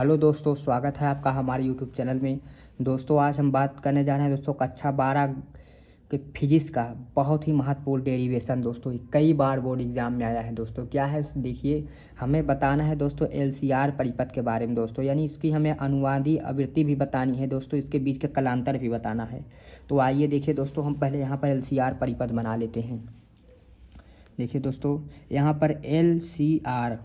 Hello दोस्तों, स्वागत है आपका हमारे यूट्यूब चैनल में। दोस्तों, आज हम बात करने जा रहे हैं दोस्तों कक्षा 12 के फिजिक्स का बहुत ही महत्वपूर्ण डेरिवेशन। दोस्तों कई बार बोर्ड एग्जाम में आया है। दोस्तों क्या है, देखिए हमें बताना है दोस्तों एलसीआर परिपथ के बारे में। दोस्तों यानी इसकी हमें अनुवादी आवृत्ति भी बतानी है दोस्तों, इसके बीच के कलांतर भी बताना है। तो आइए देखिए दोस्तों, हम पहले यहाँ पर एलसीआर परिपथ बना लेते हैं। देखिए दोस्तों, यहाँ पर एलसीआर,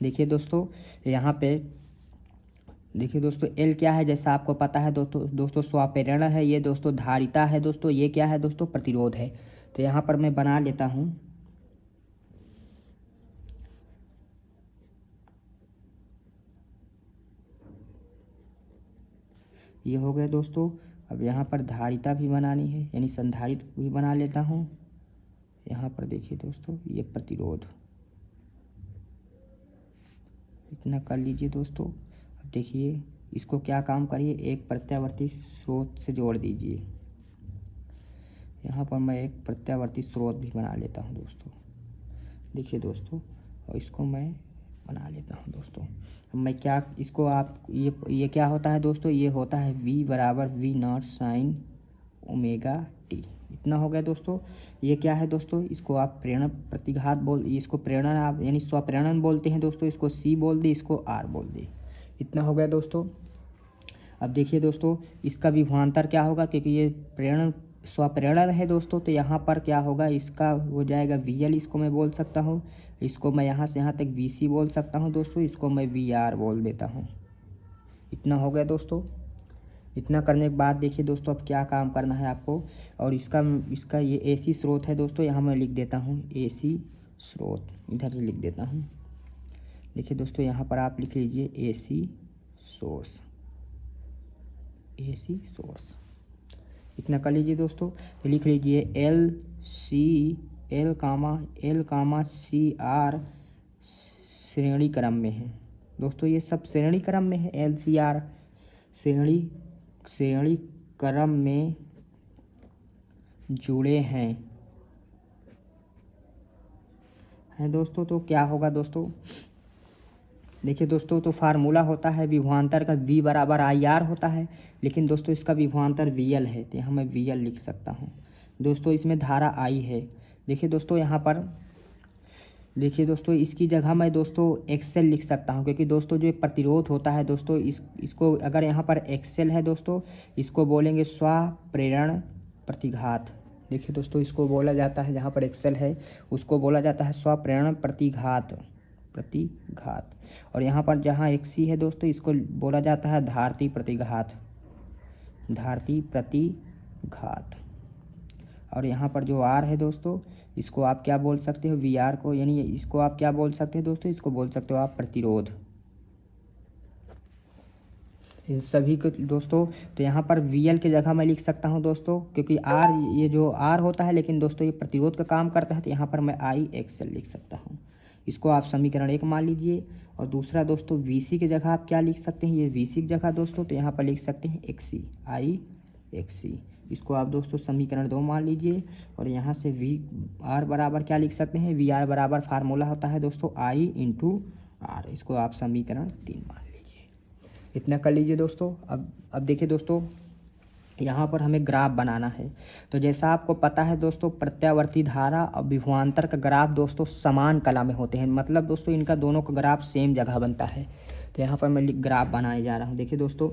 देखिए दोस्तों यहाँ पे देखिए दोस्तों एल क्या है, जैसा आपको पता है दोस्तों स्वाप्रेरण है, ये दोस्तों धारिता है दोस्तों, ये क्या है दोस्तों प्रतिरोध है। तो यहाँ पर मैं बना लेता हूँ। ये हो गया दोस्तों। अब यहाँ पर धारिता भी बनानी है, यानी संधारित्र भी बना लेता हूँ। यहाँ पर देखिए दोस्तों ये प्रतिरोध, इतना कर लीजिए दोस्तों। अब देखिए इसको क्या काम करिए, एक प्रत्यावर्ती स्रोत से जोड़ दीजिए। यहाँ पर मैं एक प्रत्यावर्ती स्रोत भी बना लेता हूँ दोस्तों। देखिए दोस्तों, और इसको मैं बना लेता हूँ दोस्तों। अब मैं क्या इसको आप ये क्या होता है दोस्तों, ये होता है V बराबर V0 साइन ओमेगा टी। इतना हो गया दोस्तों। ये क्या है दोस्तों, इसको आप प्रेरण प्रतिघात इसको प्रेरण आप यानी स्वप्रेरण बोलते हैं दोस्तों, इसको C बोल दे, इसको R बोल दे। इतना हो गया दोस्तों। अब देखिए दोस्तों इसका विभवांतर क्या होगा, क्योंकि ये प्रेरण स्वप्रेरण है दोस्तों, तो यहाँ पर क्या होगा, इसका हो जाएगा VL, इसको मैं बोल सकता हूँ। इसको मैं यहाँ से यहाँ तक VC बोल सकता हूँ दोस्तों, इसको मैं VR बोल देता हूँ। इतना हो गया दोस्तों। इतना करने के बाद देखिए दोस्तों अब क्या काम करना है आपको, और इसका इसका ये AC स्रोत है दोस्तों, यहाँ मैं लिख देता हूँ AC स्रोत, इधर से लिख देता हूँ। देखिए दोस्तों यहाँ पर आप लिख लीजिए AC सोर्स, AC सोर्स। इतना कर लीजिए दोस्तों। लिख लीजिए L कामा CR श्रेणी क्रम में है दोस्तों, ये सब श्रेणी क्रम में है। LCR श्रेणी क्रम में जुड़े हैं दोस्तों। तो क्या होगा दोस्तों, देखिए दोस्तों, तो फार्मूला होता है विभवांतर का V बराबर IR होता है, लेकिन दोस्तों इसका विभवांतर VL है, तो यहाँ मैं VL लिख सकता हूँ दोस्तों। इसमें धारा I है। देखिए दोस्तों यहाँ पर देखिए दोस्तों, इसकी जगह मैं दोस्तों XL लिख सकता हूँ, क्योंकि दोस्तों जो प्रतिरोध होता है दोस्तों, इसको अगर यहाँ पर XL है दोस्तों, इसको बोलेंगे स्वप्रेरण प्रतिघात। देखिए दोस्तों इसको बोला जाता है, जहाँ पर XL है उसको बोला जाता है स्वप्रेरण प्रतिघात। और यहाँ पर जहाँ XC है दोस्तों, इसको बोला जाता है धारती प्रतिघात। और यहाँ पर जो R है दोस्तों, इसको आप क्या बोल सकते हो, VR को, यानी इसको आप क्या बोल सकते हो दोस्तों, इसको बोल सकते हो आप प्रतिरोध। इन सभी को दोस्तों, तो यहाँ पर VL की जगह मैं लिख सकता हूँ दोस्तों, क्योंकि R ये जो R होता है, लेकिन दोस्तों ये प्रतिरोध का काम करता है, तो यहाँ पर मैं IXL लिख सकता हूँ। इसको आप समीकरण 1 मान लीजिए। और दूसरा दोस्तों VC की जगह आप क्या लिख सकते हैं, ये VC की जगह दोस्तों, तो यहाँ पर लिख सकते हैं XC, IXC। इसको आप दोस्तों समीकरण 2 मान लीजिए। और यहाँ से VR बराबर क्या लिख सकते हैं, VR बराबर फार्मूला होता है दोस्तों I × R, इसको आप समीकरण 3 मान लीजिए। इतना कर लीजिए दोस्तों। अब देखिए दोस्तों, यहाँ पर हमें ग्राफ बनाना है। तो जैसा आपको पता है दोस्तों, प्रत्यावर्ती धारा और विभवांतर का ग्राफ दोस्तों समान कला में होते हैं, मतलब दोस्तों इनका दोनों का ग्राफ सेम जगह बनता है। तो यहाँ पर मैं ग्राफ बनाने जा रहा हूँ। देखिए दोस्तों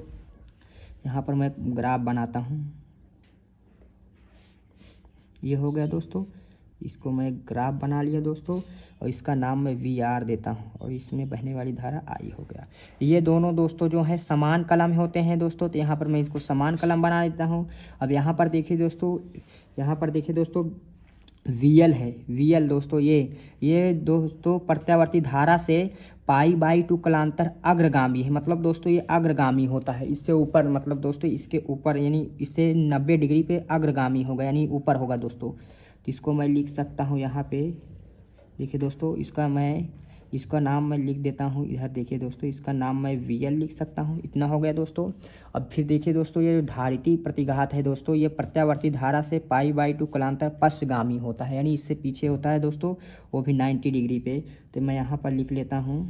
यहाँ पर मैं ग्राफ बनाता हूँ। ये हो गया दोस्तों, इसको मैं ग्राफ बना लिया दोस्तों, और इसका नाम मैं VR देता हूँ, और इसमें बहने वाली धारा I हो गया। ये दोनों दोस्तों जो है समान कला में होते हैं दोस्तों, तो यहाँ पर मैं इसको समान कलम बना देता हूँ। अब यहाँ पर देखिए दोस्तों VL है, VL दोस्तों ये दोस्तों प्रत्यावर्ती धारा से π/2 कलांतर अग्रगामी है, मतलब दोस्तों ये अग्रगामी होता है। इससे ऊपर मतलब दोस्तों इसके ऊपर, यानी इससे 90 डिग्री पे अग्रगामी होगा, यानी ऊपर होगा दोस्तों। तो इसको मैं लिख सकता हूँ यहाँ पे। देखिए दोस्तों इसका नाम मैं लिख देता हूँ इधर। देखिए दोस्तों इसका नाम मैं VL लिख सकता हूँ। इतना हो गया दोस्तों। अब फिर देखिए दोस्तों, ये धारिती प्रतिघात है दोस्तों, ये प्रत्यावर्ती धारा से π/2 कलांतर पश्चगामी होता है, यानी इससे पीछे होता है दोस्तों, वो भी 90 डिग्री पे। तो मैं यहाँ पर लिख लेता हूँ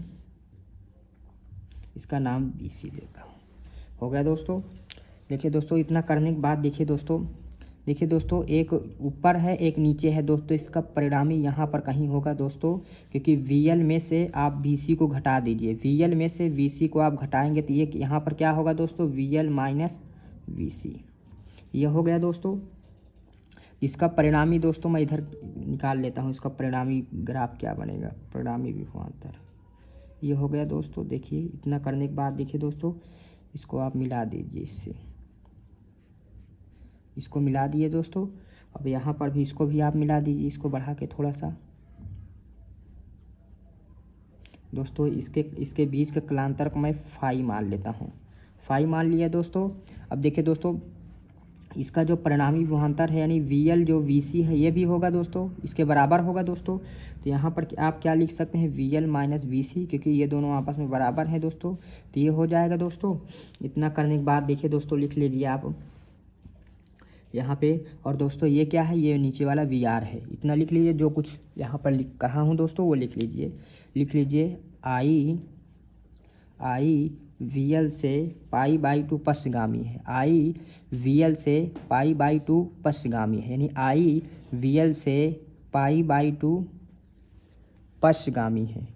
इसका नाम BC देता हूँ। हो गया दोस्तों। देखिए दोस्तों, इतना करने के बाद देखिए दोस्तों एक ऊपर है एक नीचे है दोस्तों, इसका परिणामी यहाँ पर कहीं होगा दोस्तों, क्योंकि VL में से आप BC को घटा दीजिए। VL में से VC को आप घटाएंगे तो ये यहाँ पर क्या होगा दोस्तों, VL माइनस VC। ये हो गया दोस्तों। इसका परिणामी दोस्तों मैं इधर निकाल लेता हूँ, इसका परिणामी ग्राफ क्या बनेगा, परिणामी विभवांतर। ये हो गया दोस्तों। देखिए इतना करने के बाद देखिए दोस्तों, इसको आप मिला दीजिए इससे, इसको मिला दिए दोस्तों। अब यहाँ पर भी इसको भी आप मिला दीजिए, इसको बढ़ा के थोड़ा सा दोस्तों। इसके बीच के कलांतर को मैं फाई मान लेता हूँ, फाई मान लिया दोस्तों। अब देखिए दोस्तों, इसका जो परिणामी विभवांतर है यानी VL जो VC है ये भी होगा दोस्तों, इसके बराबर होगा दोस्तों। तो यहाँ पर आप क्या लिख सकते हैं, VL माइनस VC, क्योंकि ये दोनों आपस में बराबर हैं दोस्तों। तो ये हो जाएगा दोस्तों। इतना करने के बाद देखिए दोस्तों, लिख लीजिए आप यहाँ पे। और दोस्तों ये क्या है, ये नीचे वाला VR है। इतना लिख लीजिए, जो कुछ यहाँ पर लिख कहा हूँ दोस्तों वो लिख लीजिए। I VL से π/2 पश्चगामी है, I VL से π/2 पश्चगामी है, यानी I VL से π/2 पश्चगामी है,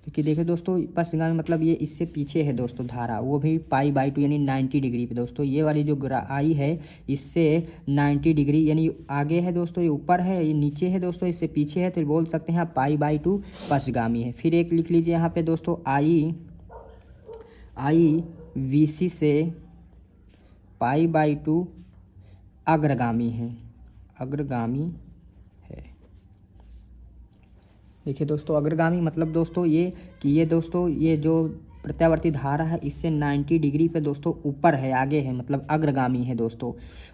क्योंकि देखिए दोस्तों पश्चगामी मतलब ये इससे पीछे है दोस्तों धारा, वो भी π/2 यानी 90 डिग्री पे दोस्तों। ये वाली जो आई है इससे 90 डिग्री यानी आगे है दोस्तों, ये ऊपर है, ये नीचे है दोस्तों, इससे पीछे है, तो बोल सकते हैं आप π/2 पश्चगामी है। फिर एक लिख लीजिए यहाँ पे दोस्तों, I VC से π/2 अग्रगामी है, देखिए दोस्तों अग्रगामी मतलब दोस्तों ये कि ये दोस्तों ये जो प्रत्यावर्ती धारा है इससे 90 डिग्री पे दोस्तों ऊपर है, आगे है, मतलब अग्रगामी है दोस्तों।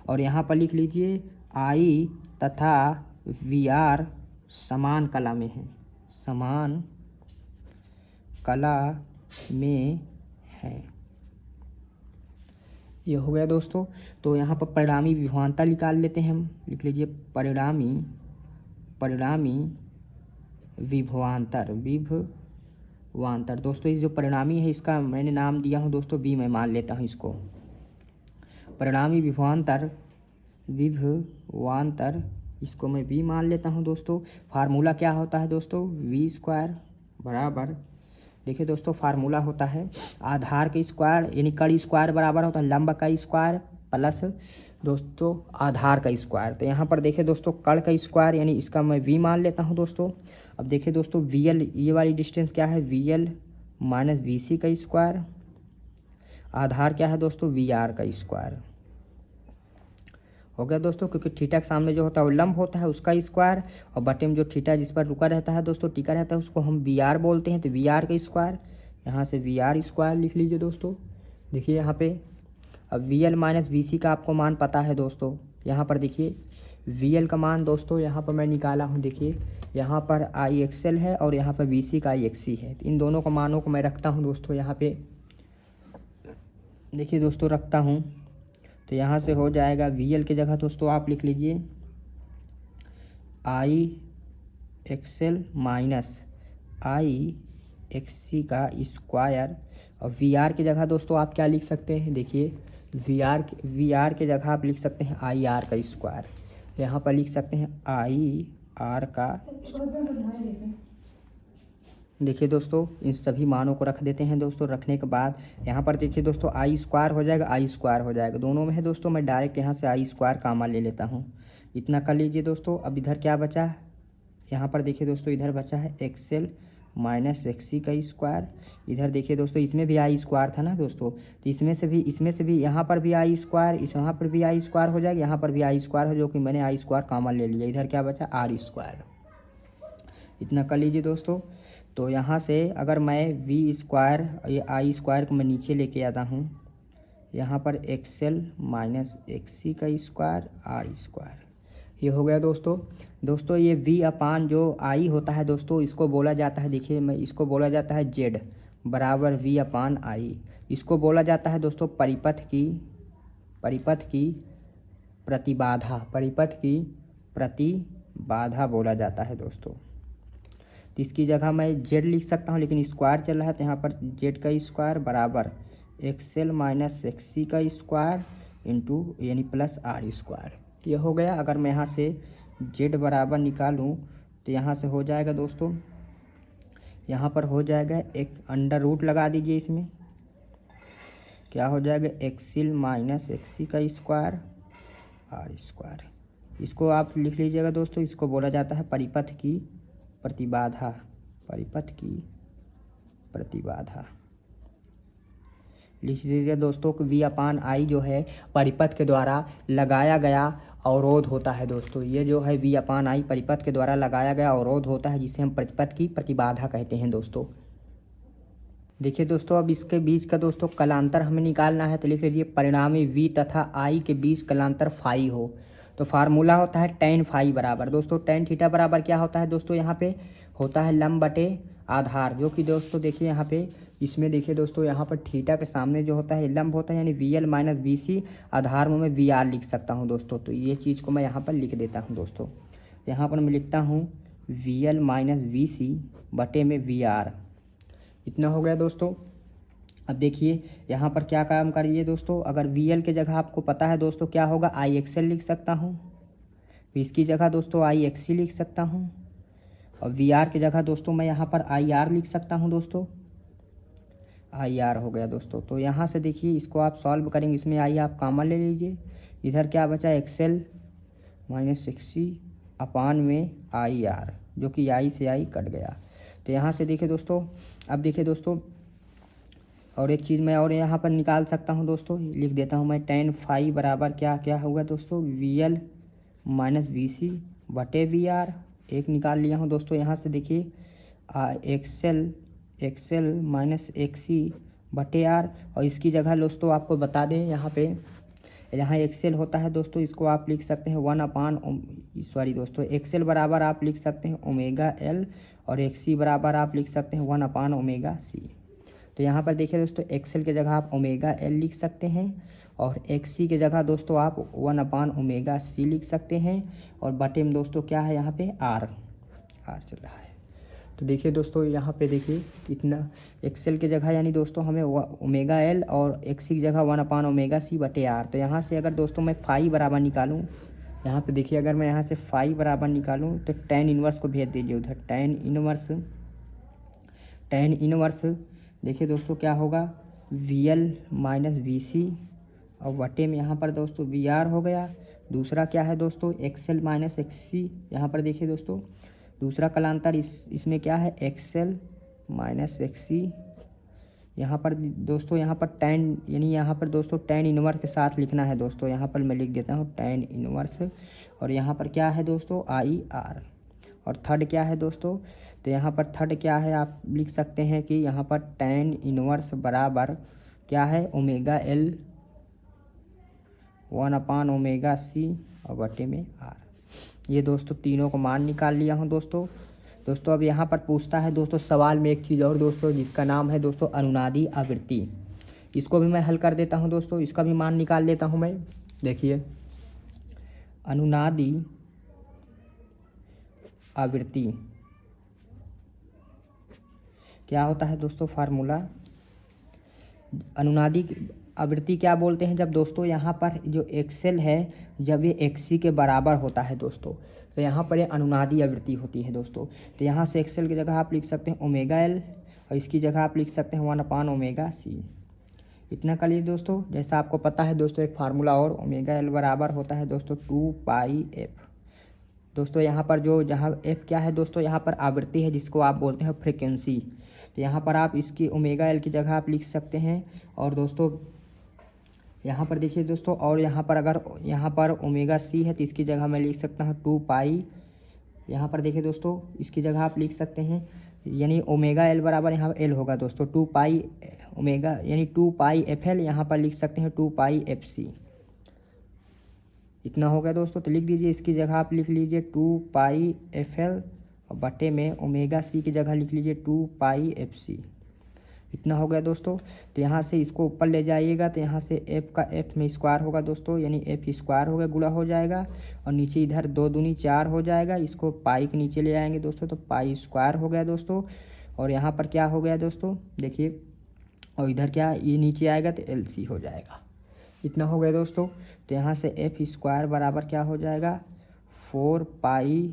और यहाँ पर लिख लीजिए I तथा VR समान कला में है, समान कला में है। ये हो गया दोस्तों। तो यहाँ पर परिणामी विभवांतर निकाल लेते हैं हम, लिख लीजिए परिणामी विभवांतर दोस्तों। ये जो परिणामी है इसका मैंने नाम दिया हूँ दोस्तों B, मैं मान लेता हूँ इसको। परिणामी विभवांतर इसको मैं B मान लेता हूँ दोस्तों। फार्मूला क्या होता है दोस्तों, V² बराबर, देखिए दोस्तों फार्मूला होता है आधार का स्क्वायर यानी कड़ स्क्वायर बराबर होता है लंब का स्क्वायर प्लस दोस्तों आधार का स्क्वायर। तो यहाँ पर देखिए दोस्तों कड़ का स्क्वायर यानी इसका मैं V मान लेता हूँ दोस्तों। अब देखिए दोस्तों VL ये वाली डिस्टेंस क्या है, VL माइनस VC का स्क्वायर, आधार क्या है दोस्तों VR का स्क्वायर। हो गया दोस्तों, क्योंकि थीटा के सामने जो होता है वो लंब होता है उसका स्क्वायर, और बटे में जो थीटा जिस पर रुका रहता है दोस्तों टिका रहता है उसको हम VR बोलते हैं, तो VR का स्क्वायर, यहाँ से VR स्क्वायर लिख लीजिए दोस्तों। देखिए यहाँ पे अब VL माइनस VC का आपको मान पता है दोस्तों। यहाँ पर देखिए VL का मान दोस्तों यहाँ पर मैं निकाला हूँ, देखिए यहाँ पर IXL है और यहाँ पर VC का IXC है। इन दोनों का मानों को मैं रखता हूँ दोस्तों यहाँ पे, देखिए दोस्तों रखता हूँ। तो यहाँ से हो जाएगा VL की जगह दोस्तों आप लिख लीजिए IXL माइनस IXC का स्क्वायर, और VR की जगह दोस्तों आप क्या लिख सकते हैं, देखिए VR की जगह आप लिख सकते हैं IR का स्क्वायर। यहाँ पर लिख सकते हैं IR का, देखिए दोस्तों इन सभी मानों को रख देते हैं दोस्तों। रखने के बाद यहाँ पर देखिए दोस्तों I² हो जाएगा, I² हो जाएगा, दोनों में है दोस्तों। मैं डायरेक्ट यहाँ से I² कॉमन ले लेता हूँ। इतना कर लीजिए दोस्तों। अब इधर क्या बचा, यहाँ पर देखिए दोस्तों इधर बचा है XL माइनस XC का स्क्वायर। इधर देखिए दोस्तों इसमें भी I² था ना दोस्तों, तो इसमें से भी यहाँ पर भी I², यहाँ पर भी I² हो जाएगा, यहाँ पर भी I² है, जो कि मैंने I² कॉमन ले लिया। इधर क्या बचा R²। इतना कर लीजिए दोस्तों। तो यहाँ से अगर मैं V² ये I² को मैं नीचे लेके आता हूँ, यहाँ पर XL माइनस XC का स्क्वायर R², ये हो गया दोस्तों। ये V/ जो I होता है दोस्तों इसको बोला जाता है, देखिए मैं इसको बोला जाता है Z बराबर V/I। इसको बोला जाता है दोस्तों परिपथ की प्रतिबाधा बोला जाता है दोस्तों। तो इसकी जगह मैं जेड लिख सकता हूँ, लेकिन स्क्वायर चल रहा है तो यहाँ पर जेड का स्क्वायर बराबर एक्सएल माइनस एक्सी का स्क्वायर इंटू यानी प्लस आर स्क्वायर। ये हो गया। अगर मैं यहाँ से जेड बराबर निकालूँ तो यहाँ से हो जाएगा दोस्तों, यहाँ पर हो जाएगा एक अंडर रूट लगा दीजिए, इसमें क्या हो जाएगा एक्सिल माइनस एक्सी का स्क्वायर आर स्क्वायर। इसको आप लिख लीजिएगा दोस्तों, इसको बोला जाता है परिपथ की प्रतिबाधा, परिपथ की प्रतिबाधा। लिख लीजिए दोस्तों कि V अपान आई जो है परिपथ के द्वारा लगाया गया अवरोध होता है दोस्तों। ये जो है V अपान आई परिपथ के द्वारा लगाया गया अवरोध होता है, जिसे हम परिपथ की प्रतिबाधा कहते हैं दोस्तों। देखिए दोस्तों, अब इसके बीच का दोस्तों कलांतर हमें निकालना है, तो लिख लीजिए परिणामी V तथा I के बीच कलांतर फाई हो। तो फार्मूला होता है tan फाई बराबर दोस्तों tan थीटा बराबर क्या होता है दोस्तों, यहाँ पे होता है लंब बटे आधार, जो कि दोस्तों देखिए यहाँ पे इसमें देखिए दोस्तों, यहाँ पर थीटा के सामने जो होता है लंब होता है, यानी VL माइनस VC, आधार में मैं VR लिख सकता हूँ दोस्तों। तो ये चीज़ को मैं यहाँ पर लिख देता हूँ दोस्तों। यहाँ पर मैं लिखता हूँ VL माइनस VC बटे में VR। इतना हो गया दोस्तों। अब देखिए यहाँ पर क्या काम करिए दोस्तों, अगर VL के जगह आपको पता है दोस्तों क्या होगा, IXL लिख सकता हूँ, इसकी जगह दोस्तों IXC लिख सकता हूँ, और VR की जगह दोस्तों मैं यहाँ पर IR लिख सकता हूँ दोस्तों। IR हो गया दोस्तों। तो यहाँ से देखिए इसको आप सॉल्व करेंगे, इसमें I आप कॉमन ले लीजिए, इधर क्या बचा XL माइनस XC अपान में IR, जो कि I से I कट गया। तो यहाँ से देखिए दोस्तों, अब देखिए दोस्तों और एक चीज़ मैं और यहाँ पर निकाल सकता हूँ दोस्तों, लिख देता हूँ मैं tan फाई बराबर क्या क्या होगा दोस्तों, VL माइनस VC बटे VR। एक निकाल लिया हूँ दोस्तों। यहाँ से देखिए XL माइनस XC बटे R, और इसकी जगह दोस्तों आपको बता दें यहाँ XL होता है दोस्तों, इसको आप लिख सकते हैं XL बराबर आप लिख सकते हैं ओमेगा L, और XC बराबर आप लिख सकते हैं 1 अपान ओमेगा C। तो यहाँ पर देखिए दोस्तों XL के जगह आप ओमेगा L लिख सकते हैं, और XC के जगह दोस्तों आप 1 अपान ओमेगा C लिख सकते हैं, और बटे में दोस्तों क्या है यहाँ पे R चल रहा है। तो देखिए दोस्तों यहाँ पे देखिए इतना XL के जगह यानी दोस्तों हमें ओमेगा L, और XC की जगह 1 अपान ओमेगा C बटे R। तो यहाँ से अगर दोस्तों मैं फाई बराबर निकालूँ, यहाँ पे देखिए अगर मैं यहाँ से फाई बराबर निकालूँ तो tan इनवर्स को भेज दीजिए उधर, tan इनवर्स देखिए दोस्तों क्या होगा VL माइनस VC, और बटे में यहाँ पर दोस्तों VR हो गया। दूसरा क्या है दोस्तों XL माइनस XC, यहाँ पर देखिए दोस्तों दूसरा कलांतर इसमें क्या है XL माइनस XC। यहाँ पर दोस्तों यहाँ पर tan यानी यहाँ पर दोस्तों tan इनवर्स के साथ लिखना है दोस्तों। यहाँ पर मैं लिख देता हूँ tan इनवर्स, और यहाँ पर क्या है दोस्तों IR। और थर्ड क्या है दोस्तों, तो यहाँ पर थर्ड क्या है आप लिख सकते हैं कि यहाँ पर tan इनवर्स बराबर क्या है omega L 1 upon omega C और बटे में R। ये दोस्तों तीनों को मान निकाल लिया हूँ दोस्तों। अब यहाँ पर पूछता है दोस्तों सवाल में एक चीज़ और दोस्तों, जिसका नाम है दोस्तों अनुनादी आवृत्ति। इसको भी मैं हल कर देता हूँ दोस्तों, इसका भी मान निकाल लेता हूँ मैं। देखिए अनुनादी आवृत्ति क्या होता है दोस्तों, फार्मूला अनुनादी आवृत्ति क्या बोलते हैं, जब दोस्तों यहाँ पर जो XL है जब ये XC के बराबर होता है दोस्तों, तो यहाँ पर ये अनुनादी आवृत्ति होती है दोस्तों। तो यहाँ से XL की जगह आप लिख सकते हैं ओमेगा L, और इसकी जगह आप लिख सकते हैं 1 अपान ओमेगा C। इतना कर लीजिए दोस्तों। जैसा आपको पता है दोस्तों एक फार्मूला और, ओमेगा L बराबर होता है दोस्तों 2 पाई F। दोस्तों यहाँ पर जहाँ F क्या है दोस्तों, यहाँ पर आवृत्ति है जिसको आप बोलते हैं फ्रिक्वेंसी। तो यहाँ पर आप इसकी ओमेगा L की जगह आप लिख सकते हैं, और दोस्तों यहाँ पर देखिए दोस्तों, और यहाँ पर अगर यहाँ पर ओमेगा C है तो इसकी जगह मैं लिख सकता हूँ 2 पाई। यहाँ पर देखिए दोस्तों इसकी जगह आप लिख सकते हैं, यानी ओमेगा L बराबर यहाँ L होगा दोस्तों 2 पाई ओमेगा, यानी 2 पाई FL, यहाँ पर लिख सकते हैं 2 पाई FC। इतना हो गया दोस्तों। तो लिख दीजिए इसकी जगह आप लिख लीजिए 2 पाई FL, और बटे में ओमेगा C की जगह लिख लीजिए 2 पाई FC। इतना हो गया दोस्तों। तो यहाँ से इसको ऊपर ले जाइएगा तो यहाँ से एफ का एफ में स्क्वायर होगा दोस्तों, यानी एफ स्क्वायर हो गया, गुणा हो जाएगा। और नीचे इधर 2 दूनी 4 हो जाएगा, इसको पाई के नीचे ले आएंगे दोस्तों, तो पाई स्क्वायर हो गया दोस्तों। और यहाँ पर क्या हो गया दोस्तों, देखिए, और इधर क्या ये नीचे आएगा तो एल सी हो जाएगा। इतना हो गया दोस्तों। तो यहाँ से एफ स्क्वायर बराबर क्या हो जाएगा, 4 पाई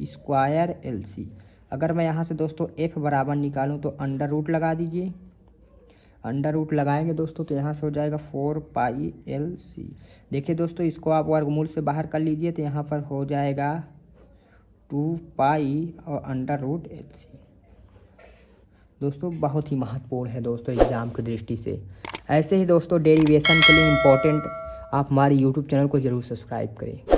स्क्वायर एल सी। अगर मैं यहाँ से दोस्तों एफ बराबर निकालूँ तो अंडर रूट लगा दीजिए, अंडर रूट लगाएंगे दोस्तों तो यहाँ से हो जाएगा 4 पाई एल सी। देखिए दोस्तों, इसको आप वर्गमूल से बाहर कर लीजिए तो यहाँ पर हो जाएगा 2 पाई और अंडर रूट एल सी। दोस्तों बहुत ही महत्वपूर्ण है दोस्तों एग्ज़ाम की दृष्टि से। ऐसे ही दोस्तों डेरिवेशन के लिए इम्पोर्टेंट आप हमारे यूट्यूब चैनल को ज़रूर सब्सक्राइब करें।